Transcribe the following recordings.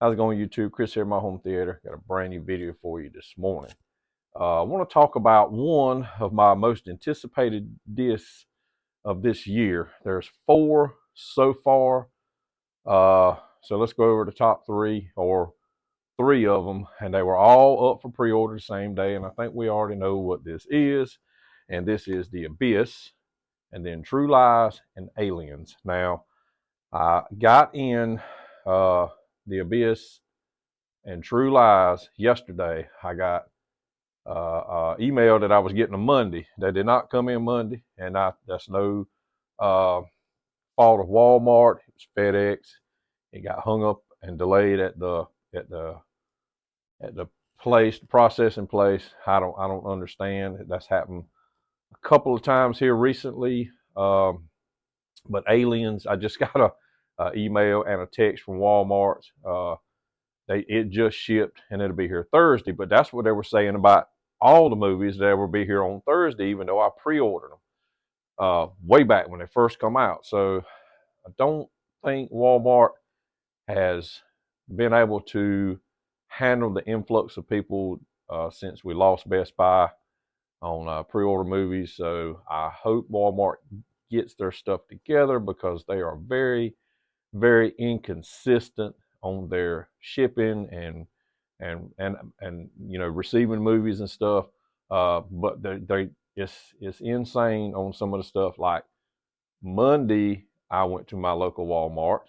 How's it going, YouTube? Chris here, my home theater. Got a brand new video for you this morning. I want to talk about one of my most anticipated discs of this year. There's 4 so far. So let's go over the top 3, or 3 of them, and they were all up for pre-order the same day. And I think we already know what this is. And this is The Abyss, and then True Lies and Aliens. Now, I got in The Abyss and True Lies yesterday. I got email that I was getting a Monday. They did not come in Monday, and that's no fault of Walmart. It was FedEx. It got hung up and delayed at the place, the processing place. I don't understand. That's happened a couple of times here recently. But Aliens, I just got a email and a text from Walmart. It just shipped, and it'll be here Thursday. But that's what they were saying about all the movies. They will be here on Thursday, even though I pre-ordered them way back when they first come out. So I don't think Walmart has been able to handle the influx of people since we lost Best Buy on pre-order movies. So I hope Walmart gets their stuff together, because they are very, very inconsistent on their shipping and you know, receiving movies and stuff. But it's insane on some of the stuff. Like Monday, I went to my local Walmart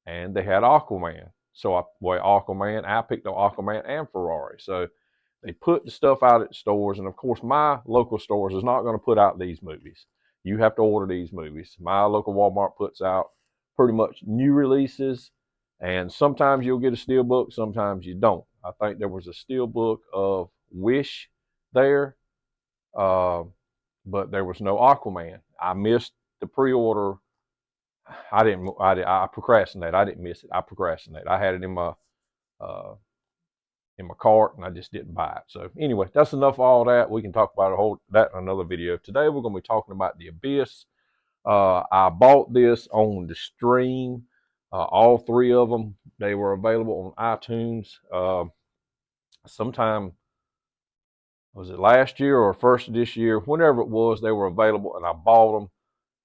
and they had Aquaman. So I picked up Aquaman and Ferrari. So they put the stuff out at stores, and of course my local stores is not going to put out these movies. You have to order these movies. My local Walmart puts out pretty much new releases, and sometimes you'll get a steel book, sometimes you don't. I think there was a steel book of Wish there, but there was no Aquaman. I missed the pre-order. I procrastinated. I didn't miss it. I procrastinated. I had it in my cart, and I just didn't buy it. So anyway, that's enough of all that. We can talk about that in another video. Today we're going to be talking about The Abyss. I bought this on the stream. All 3 of them, they were available on iTunes. Sometime, was it last year or first of this year? Whenever it was, they were available, and I bought them.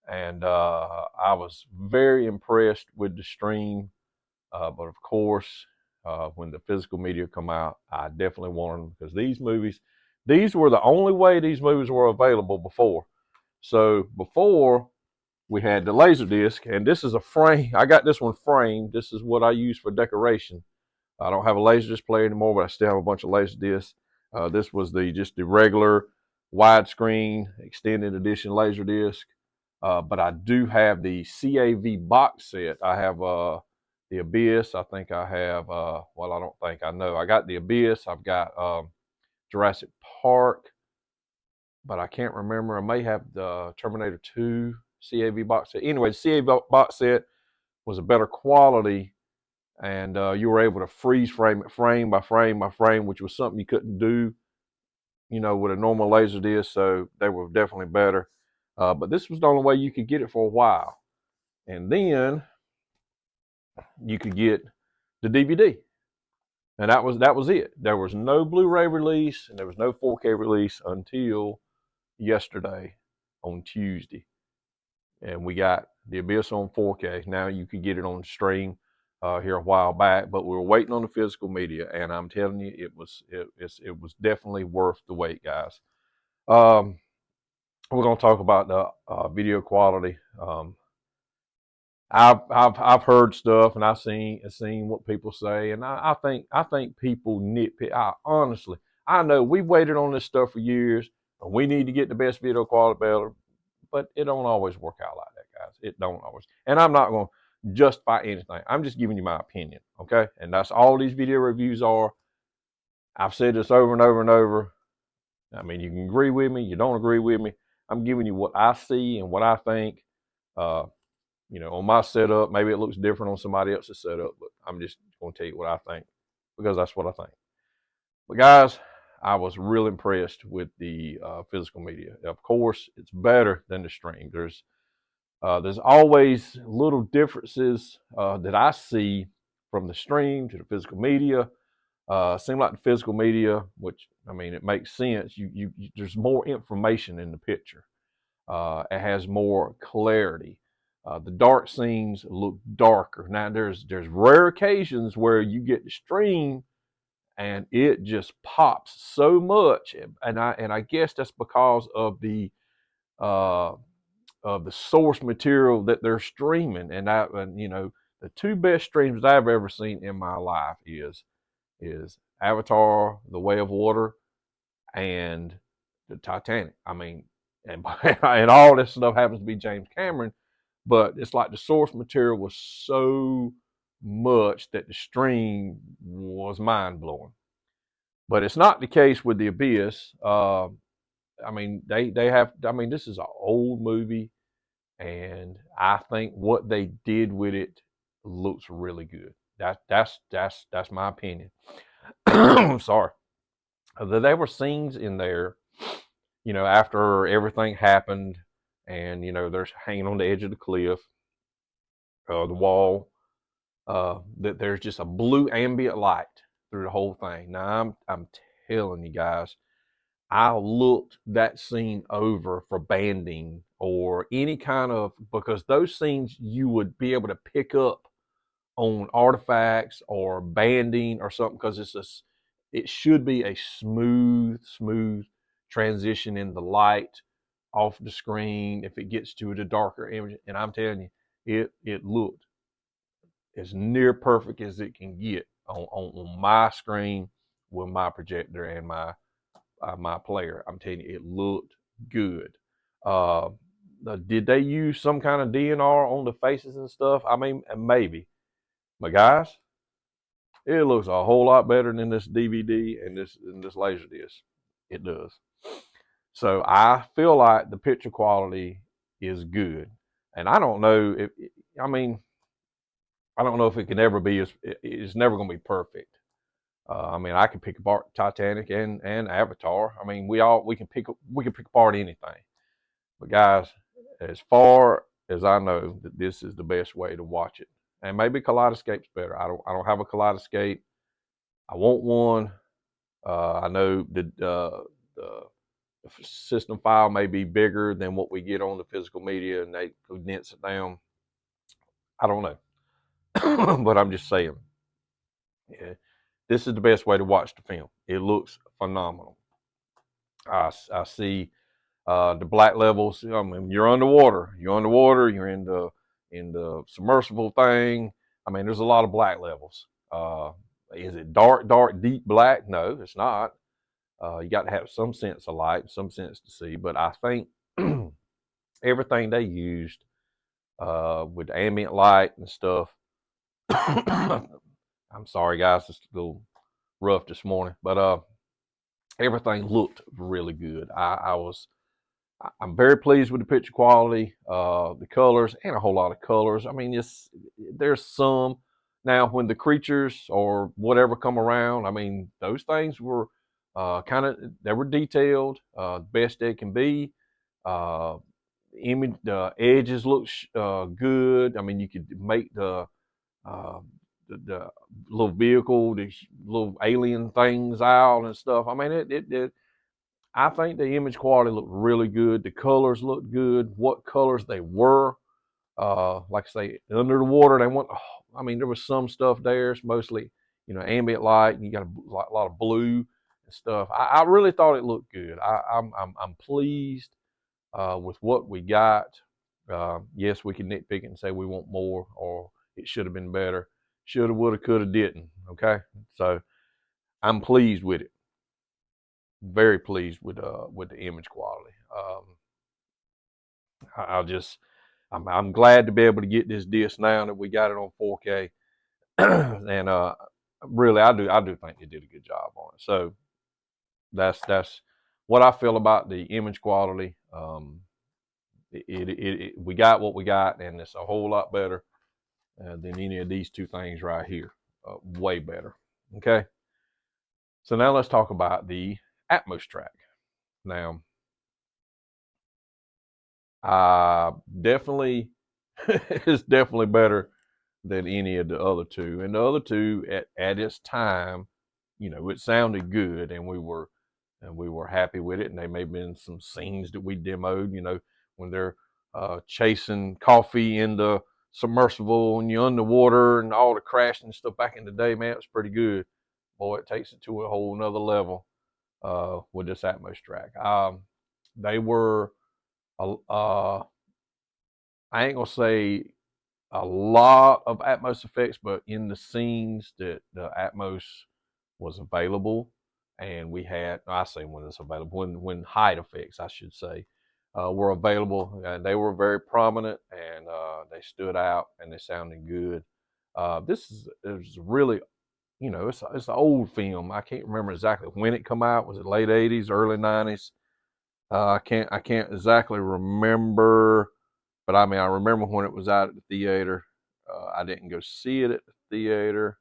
And I was very impressed with the stream. But of course, when the physical media come out, I definitely want them, because these were the only way these movies were available before. So before, we had the laser disc, and this is a frame. I got this one framed. This is what I use for decoration. I don't have a laser disc player anymore, but I still have a bunch of laser discs. This was just the regular widescreen extended edition laser disc. But I do have the CAV box set. I have The Abyss. I think I have, well, I don't think, I know. I got The Abyss. I've got Jurassic Park, but I can't remember. I may have the Terminator 2 CAV box set. Anyway, the CAV box set was a better quality, and you were able to freeze frame it frame by frame by frame, which was something you couldn't do, you know, with a normal laser disc. So they were definitely better. But this was the only way you could get it for a while. And then you could get the DVD. And that was it. There was no Blu-ray release, and there was no 4K release until yesterday on Tuesday. And we got The Abyss on 4K. Now you can get it on stream here a while back, but we were waiting on the physical media, and I'm telling you, it was definitely worth the wait, guys. We're going to talk about the video quality. I've heard stuff, and I've seen what people say, and I think people nitpick. Honestly, I know we've waited on this stuff for years, and we need to get the best video quality better. But it don't always work out like that, guys. It don't always. And I'm not going to justify anything. I'm just giving you my opinion, okay? And that's all these video reviews are. I've said this over and over and over. I mean, you can agree with me. You don't agree with me. I'm giving you what I see and what I think. You know, on my setup, maybe it looks different on somebody else's setup, but I'm just going to tell you what I think, because that's what I think. But guys, I was real impressed with the physical media. Of course, it's better than the stream. There's always little differences that I see from the stream to the physical media. Seemed like the physical media, which I mean, it makes sense. There's more information in the picture. It has more clarity. The dark scenes look darker. Now there's rare occasions where you get the stream and it just pops so much, and I guess that's because uh, of the source material that they're streaming. And you know, the two best streams I've ever seen in my life is Avatar: The Way of Water and the Titanic. I mean, and and all this stuff happens to be James Cameron, but it's like the source material was so much that the stream was mind blowing. But it's not the case with the Abyss. I mean, they have. I mean, this is an old movie, and I think what they did with it looks really good. That's my opinion. Sorry. There were scenes in there, you know, after everything happened, and you know, they're hanging on the edge of the cliff, the wall. That there's just a blue ambient light through the whole thing. Now I'm telling you guys, I looked that scene over for banding or any kind of, because those scenes you would be able to pick up on artifacts or banding or something, because it should be a smooth transition in the light off the screen if it gets to the darker image. And I'm telling you, it looked as near perfect as it can get on my screen with my projector and my player. I'm telling you, it looked good. Uh, did they use some kind of DNR on the faces and stuff? I mean, maybe. But guys, it looks a whole lot better than this DVD and this laser disc. It does. So I feel like the picture quality is good, and I don't know if, I mean, I don't know if it can ever be it's never going to be perfect. I mean, I can pick apart Titanic and Avatar. I mean, we can pick apart anything. But guys, as far as I know, that this is the best way to watch it. And maybe Kaleidoscape's better. I don't have a Kaleidoscape. I want one. I know the system file may be bigger than what we get on the physical media, and they condense it down. I don't know, but I'm just saying, yeah, this is the best way to watch the film. It looks phenomenal. I see the black levels. I mean, you're underwater. You're in the submersible thing. I mean, there's a lot of black levels. Is it dark, deep black? No, it's not. You got to have some sense of light, some sense to see. But I think everything they used with ambient light and stuff. I'm sorry, guys, it's a little rough this morning, but everything looked really good. I'm very pleased with the picture quality, the colors, and a whole lot of colors. I mean, there's some. Now, when the creatures or whatever come around, I mean, those things were they were detailed, best they can be. The edges look good. I mean, you could make uh, the little vehicle, the little alien things out and stuff. I mean, I think the image quality looked really good. The colors looked good. What colors they were, like I say, under the water, they want. I mean, there was some stuff there. It's mostly, you know, ambient light, and you got a lot of blue and stuff. I really thought it looked good. I'm pleased with what we got. Yes, we can nitpick and say we want more, or it should have been better. Shoulda, woulda, coulda, didn't. Okay, so I'm pleased with it. Very pleased with the image quality. I'm glad to be able to get this disc now that we got it on 4K, and really I do think they did a good job on it. So that's what I feel about the image quality. We got what we got, and it's a whole lot better than any of these two things right here. Way better. Okay. So now let's talk about the Atmos track. Now, definitely, it's definitely better than any of the other two. And the other two, at its time, it sounded good, and we were happy with it. And there may have been some scenes that we demoed, when they're chasing coffee in the submersible and you're underwater and all the crashing and stuff back in the day, man, it was pretty good. Boy, it takes it to a whole nother level with this Atmos track. They were, I ain't gonna say a lot of Atmos effects, but in the scenes that the Atmos was available, and we had, I say when it's available, when height effects, I should say, were available, and they were very prominent, and they stood out, and they sounded good. It was really, it's an old film. I can't remember exactly when it come out. Was it late '80s, early '90s? I can't exactly remember, but I mean, I remember when it was out at the theater. I didn't go see it at the theater.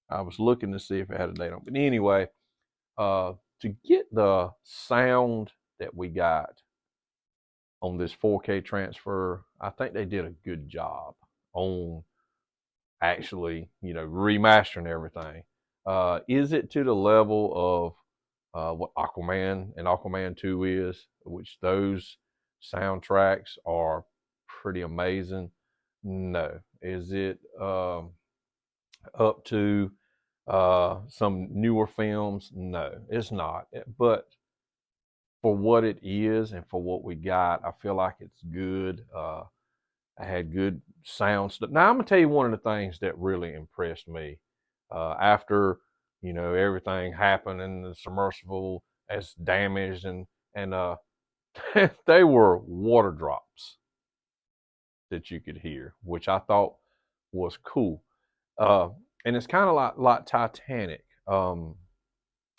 I was looking to see if it had a date on. But anyway, to get the sound that we got on this 4K transfer, I think they did a good job on actually, remastering everything. Is it to the level of what Aquaman and Aquaman 2 is, which those soundtracks are pretty amazing? No. Is it up to some newer films? No, it's not. But for what it is and for what we got, I feel like it's good. I had good sound stuff. Now I'm gonna tell you one of the things that really impressed me after everything happened and the submersible as damaged and they were water drops that you could hear, which I thought was cool. And it's kind of like Titanic.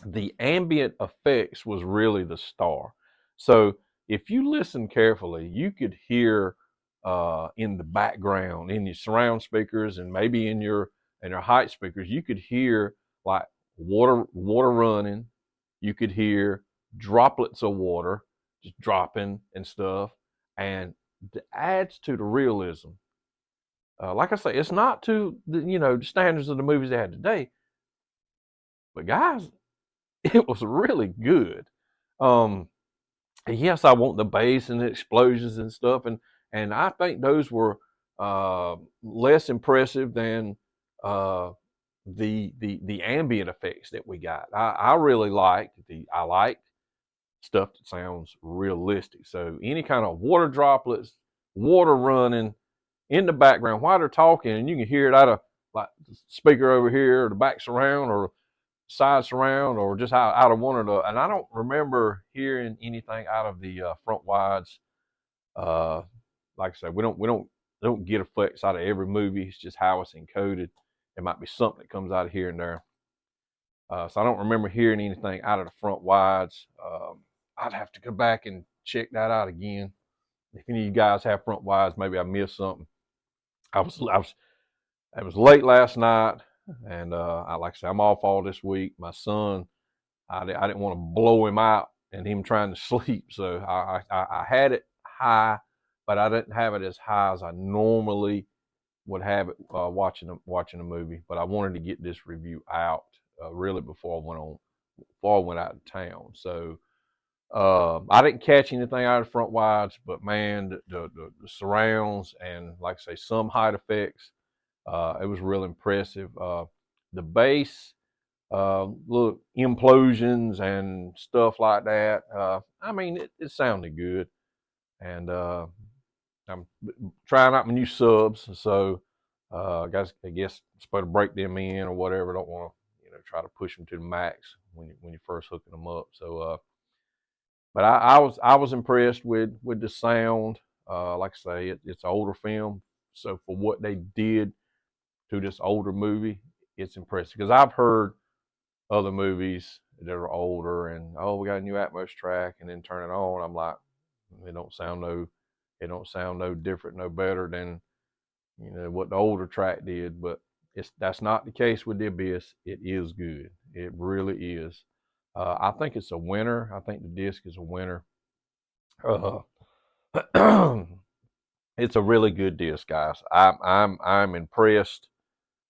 The ambient effects was really the star. So if you listen carefully, you could hear in the background, in your surround speakers, and maybe in your height speakers, you could hear like water running. You could hear droplets of water just dropping and stuff, and it adds to the realism. Like I say, it's not to the standards of the movies they had today, but guys, it was really good. Yes, I want the bass and the explosions and stuff, and I think those were less impressive than the ambient effects that we got. I really liked I liked stuff that sounds realistic. So any kind of water droplets, water running in the background while they're talking, and you can hear it out of like the speaker over here, or the back surround, or side surround, or just out of one of the. And I don't remember hearing anything out of the front wides. Like I said, we don't get effects out of every movie. It's just how it's encoded. There might be something that comes out of here and there. So I don't remember hearing anything out of the front wides. I'd have to go back and check that out again. If any of you guys have front wides, maybe I missed something. It was late last night, and like I said, I'm off all this week. My son, I didn't want to blow him out and him trying to sleep, so I had it high, but I didn't have it as high as I normally would have it watching a movie. But I wanted to get this review out really before I went out of town. So I didn't catch anything out of the front wides, but man, the surrounds and like I say, some height effects, it was real impressive. The bass, little implosions and stuff like that. I mean, it sounded good, and I'm trying out my new subs, so guys, I guess I'm supposed to break them in or whatever. Don't want to, try to push them to the max when you're first hooking them up. So, but I was impressed with the sound. Like I say, it's an older film, so for what they did to this older movie, it's impressive. Because I've heard other movies that are older, and we got a new Atmos track, and then turn it on. I'm like, it don't sound no different, no better than what the older track did. But that's not the case with the Abyss. It is good. It really is. I think it's a winner. I think the disc is a winner. It's a really good disc, guys. I'm impressed.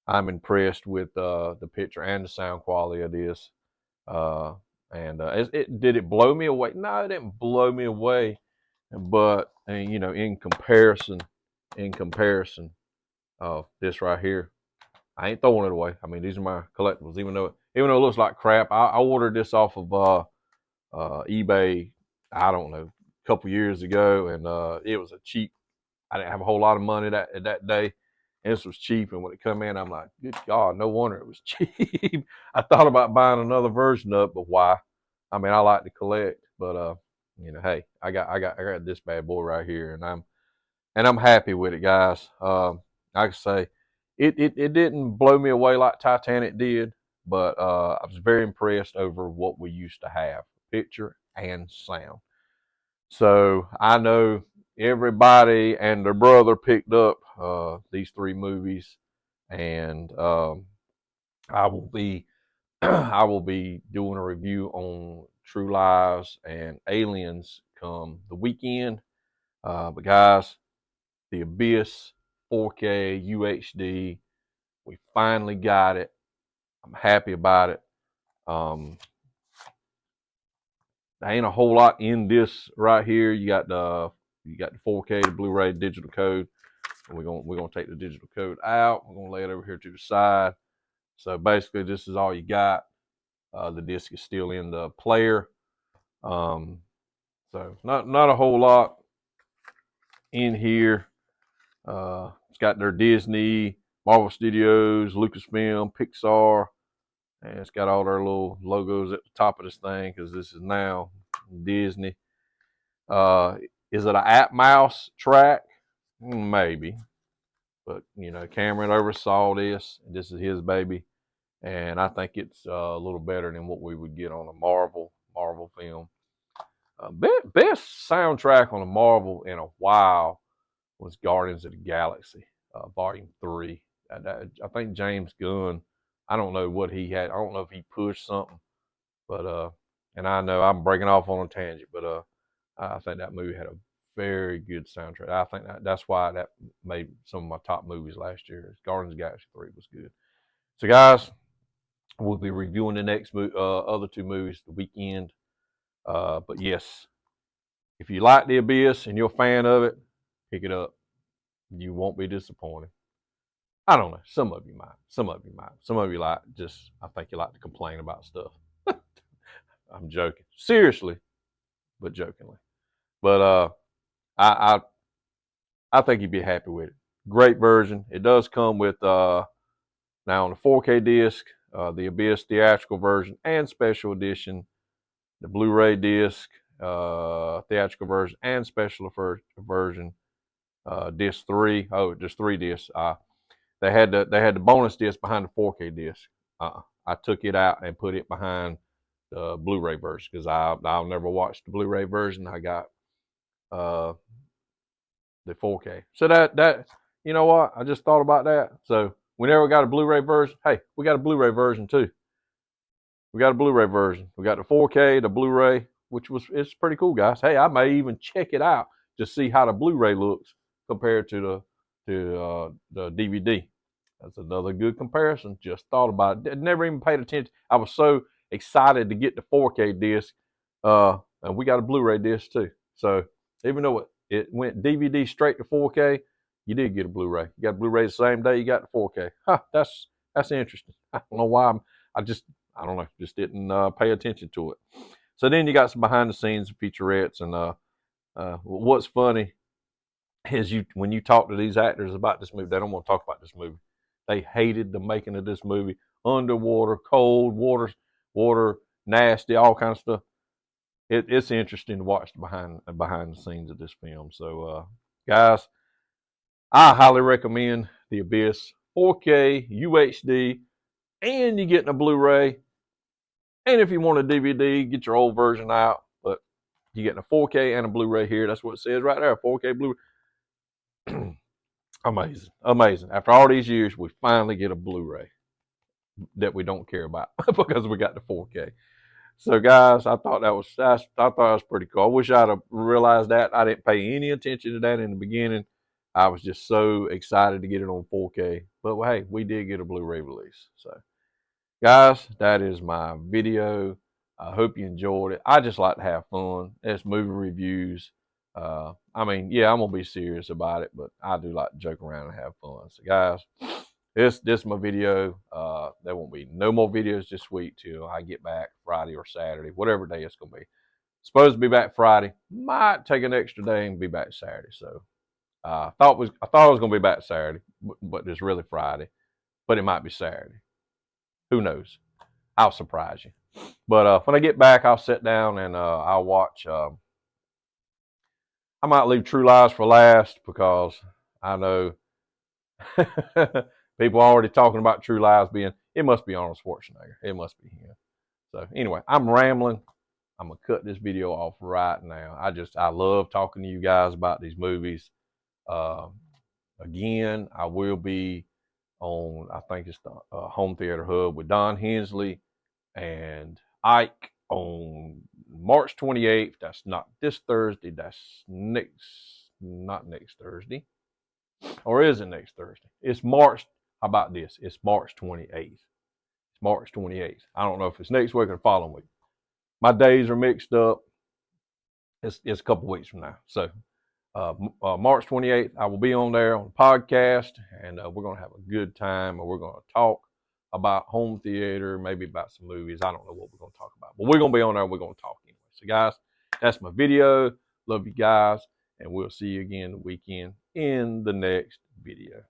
I'm impressed with the picture and the sound quality of this. Uh, did it blow me away? No, it didn't blow me away. But you know, in comparison of this right here, I ain't throwing it away. I mean, these are my collectibles. Even though it looks like crap, I ordered this off of eBay. I don't know, a couple years ago, and it was a cheap. I didn't have a whole lot of money that day, and this was cheap. And when it come in, I'm like, good God, no wonder it was cheap. I thought about buying another version of it, but why? I mean, I like to collect, but you know, hey, I got this bad boy right here, and I'm happy with it, guys. Like I say, it didn't blow me away like Titanic did, but I was very impressed over what we used to have, picture and sound. So I know everybody and their brother picked up these three movies, and I will be I will be doing a review on True Lies and Aliens come the weekend. But guys, The Abyss 4K UHD, we finally got it. I'm happy about it. There ain't a whole lot in this right here. You got the 4K, the Blu-ray digital code. We're gonna take the digital code out. We're gonna lay it over here to the side. So basically, this is all you got. The disc is still in the player. So not a whole lot in here. It's got their Disney, Marvel Studios, Lucasfilm, Pixar, and it's got all their little logos at the top of this thing because this is now Disney. Is it an Atmos track? Maybe, but you know, Cameron oversaw this. This is his baby, and I think it's a little better than what we would get on a Marvel film. Best soundtrack on a Marvel in a while was Guardians of the Galaxy, Volume 3. I think James Gunn, I don't know what he had. I don't know if he pushed something, but and I know I'm breaking off on a tangent, but I think that movie had a very good soundtrack. I think that's why that made some of my top movies last year. Guardians of the Galaxy 3 was good. So guys, we'll be reviewing the next other two movies the weekend. But yes, if you like The Abyss and you're a fan of it, pick it up. You won't be disappointed. I don't know. Some of you might. Some of you might. Some of you like just, I think you like to complain about stuff. I'm joking. Seriously, but jokingly. But I think you'd be happy with it. Great version. It does come with now on the 4K disc, the Abyss theatrical version and special edition, the Blu-ray disc, theatrical version and special version, disc 3. Oh, just 3 discs. They had the bonus disc behind the 4K disc. I took it out and put it behind the Blu-ray version because I'll never watch the Blu-ray version. I got the 4K. So that you know what? I just thought about that. So we never got a Blu-ray version. Hey, we got a Blu-ray version too. We got a Blu-ray version. We got the 4K, the Blu-ray, it's pretty cool, guys. Hey, I may even check it out to see how the Blu-ray looks compared to the DVD. That's another good comparison. Just thought about it. Never even paid attention. I was so excited to get the 4K disc, and we got a Blu-ray disc too. So even though it went DVD straight to 4K, you did get a Blu-ray. You got Blu-ray the same day you got the 4K. Huh, that's interesting. I don't know why. I don't know. Just didn't pay attention to it. So then you got some behind the scenes featurettes, and what's funny is when you talk to these actors about this movie, they don't want to talk about this movie. They hated the making of this movie. Underwater, cold, water, nasty, all kinds of stuff. It's interesting to watch behind the scenes of this film. So, guys, I highly recommend The Abyss 4K UHD, and you're getting a Blu-ray. And if you want a DVD, get your old version out. But you're getting a 4K and a Blu-ray here. That's what it says right there, 4K Blu-ray. Amazing. After all these years, we finally get a Blu-ray that we don't care about because we got the 4K. So, guys, I thought that was pretty cool. I wish I'd have realized that. I didn't pay any attention to that in the beginning. I was just so excited to get it on 4K. But hey, we did get a Blu-ray release. So, guys, that is my video. I hope you enjoyed it. I just like to have fun. It's movie reviews. I mean, yeah, I'm gonna be serious about it, but I do like to joke around and have fun. So, guys, this is my video. There won't be no more videos this week till I get back Friday or Saturday, whatever day it's gonna be. Supposed to be back Friday. Might take an extra day and be back Saturday. So I thought I was gonna be back Saturday, but it's really Friday. But it might be Saturday. Who knows? I'll surprise you. But when I get back, I'll sit down and I'll watch. I might leave True Lies for last because I know people are already talking about True Lies being. It must be Arnold Schwarzenegger. It must be him. So anyway, I'm rambling. I'm gonna cut this video off right now. I love talking to you guys about these movies. Again, I will be on, I think it's the Home Theater Hub with Don Hensley and Ike on March 28th. That's not this Thursday. That's not next Thursday. Or is it next Thursday? It's March. How about this? It's March 28th. It's March 28th. I don't know if it's next week or the following week. My days are mixed up. It's a couple weeks from now. So March 28th, I will be on there on the podcast, and we're going to have a good time, and we're going to talk about home theater, maybe about some movies. I don't know what we're going to talk about, but we're going to be on there, and we're going to talk anyway. So, guys, that's my video. Love you guys, and we'll see you again the weekend in the next video.